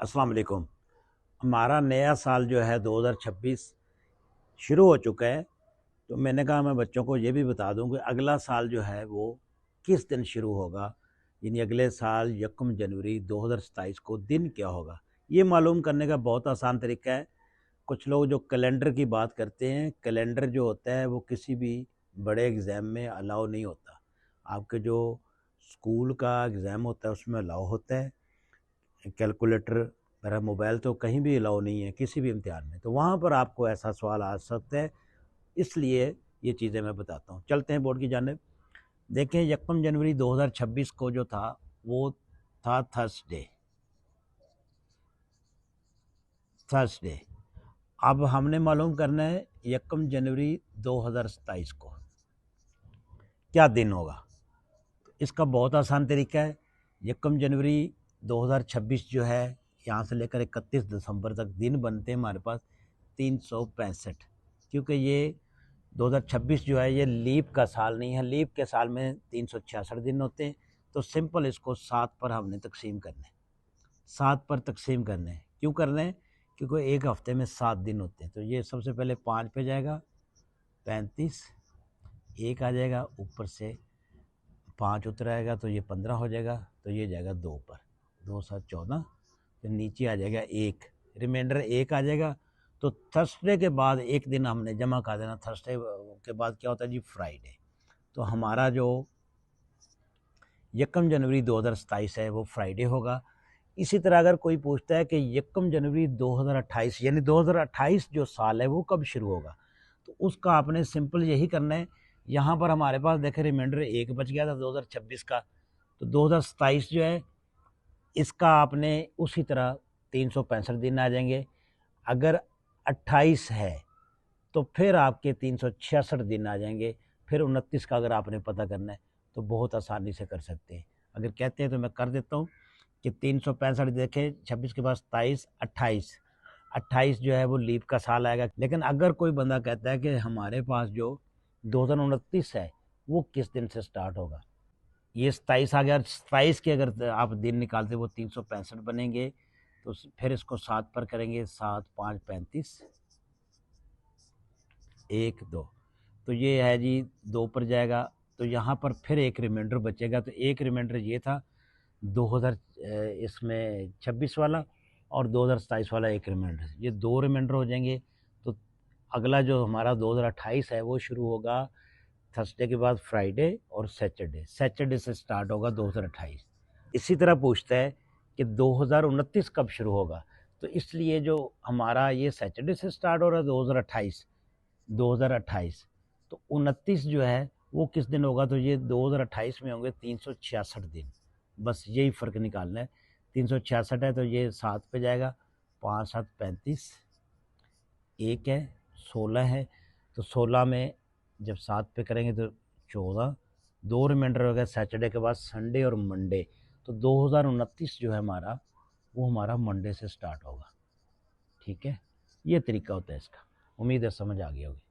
अस्सलाम वालेकुम। हमारा नया साल जो है 2026 शुरू हो चुका है। तो मैंने कहा मैं बच्चों को ये भी बता दूं कि अगला साल जो है वो किस दिन शुरू होगा, यानी अगले साल 1 जनवरी 2027 को दिन क्या होगा। ये मालूम करने का बहुत आसान तरीका है। कुछ लोग जो कैलेंडर की बात करते हैं, कैलेंडर जो होता है वो किसी भी बड़े एग्ज़ाम में अलाउ नहीं होता। आपके जो स्कूल का एग्ज़ाम होता है उसमें अलाउ होता है। कैलकुलेटर, मेरा मोबाइल तो कहीं भी अलाउ नहीं है किसी भी इम्तिहान में, तो वहाँ पर आपको ऐसा सवाल आ सकता है। इसलिए ये चीज़ें मैं बताता हूँ। चलते हैं बोर्ड की जानिब। देखें 1 जनवरी 2026 को जो था वो था थर्सडे। अब हमने मालूम करना है 1 जनवरी 2027 को क्या दिन होगा। इसका बहुत आसान तरीका है। 1 जनवरी 2026 जो है, यहाँ से लेकर 31 दिसंबर तक दिन बनते हैं हमारे पास 365, क्योंकि ये 2026 जो है ये लीप का साल नहीं है। लीप के साल में 366 दिन होते हैं। तो सिंपल इसको 7 पर हमने तकसीम करने, 7 पर तकसीम करने हैं। क्यों करने हैं? क्योंकि एक हफ्ते में 7 दिन होते हैं। तो ये सबसे पहले 5 पे जाएगा, 35, एक आ जाएगा, ऊपर से 5 उतर आएगा तो ये 15 हो जाएगा, तो ये जाएगा 2 पर, 2 7 14, फिर नीचे आ जाएगा 1, रिमाइंडर 1 आ जाएगा। तो थर्सडे के बाद एक दिन हमने जमा कर देना। थर्सडे के बाद क्या होता है जी? फ्राइडे। तो हमारा जो 1 जनवरी 2027 है वो फ्राइडे होगा। इसी तरह अगर कोई पूछता है कि 1 जनवरी 2028 यानी 2028 जो साल है वो कब शुरू होगा, तो उसका आपने सिंपल यही करना है। यहाँ पर हमारे पास देखें रिमाइंडर 1 बच गया था 2026 का, तो 2027 जो है इसका आपने उसी तरह 365 दिन आ जाएंगे। अगर 28 है तो फिर आपके 366 दिन आ जाएंगे। फिर 29 का अगर आपने पता करना है तो बहुत आसानी से कर सकते हैं। अगर कहते हैं तो मैं कर देता हूँ कि 365 देखें, 26 के बाद 27, 28, 28 जो है वो लीप का साल आएगा। लेकिन अगर कोई बंदा कहता है कि हमारे पास जो 2029 है वो किस दिन से स्टार्ट होगा, ये 27 आ गया। 27 के अगर आप दिन निकालते वो 365 बनेंगे। तो फिर इसको 7 पर करेंगे, 7 5 35, 1 2, तो ये है जी 2 पर जाएगा। तो यहाँ पर फिर एक रिमाइंडर बचेगा। तो एक रिमाइंडर ये था 2000 इसमें 26 वाला, और 2027 वाला एक रिमाइंडर, ये 2 रिमाइंडर हो जाएंगे। तो अगला जो हमारा 2028 है वो शुरू होगा थर्सडे के बाद फ्राइडे और सैटरडे से स्टार्ट होगा 2028। इसी तरह पूछता है कि 2029 कब शुरू होगा, तो इसलिए जो हमारा ये सैटरडे से स्टार्ट हो रहा है 2028, तो 29 जो है वो किस दिन होगा, तो ये 2028 में होंगे 366 दिन। बस यही फ़र्क निकालना है। 366 है तो ये 7 पे जाएगा, 5 7 35, एक है, 16 है। तो 16 में जब 7 पे करेंगे तो 14, 2 रिमाइंडर हो गया सैटरडे के बाद संडे और मंडे। तो 2029 जो है हमारा वो हमारा मंडे से स्टार्ट होगा। ठीक है, ये तरीका होता है इसका। उम्मीद है समझ आ गई होगी।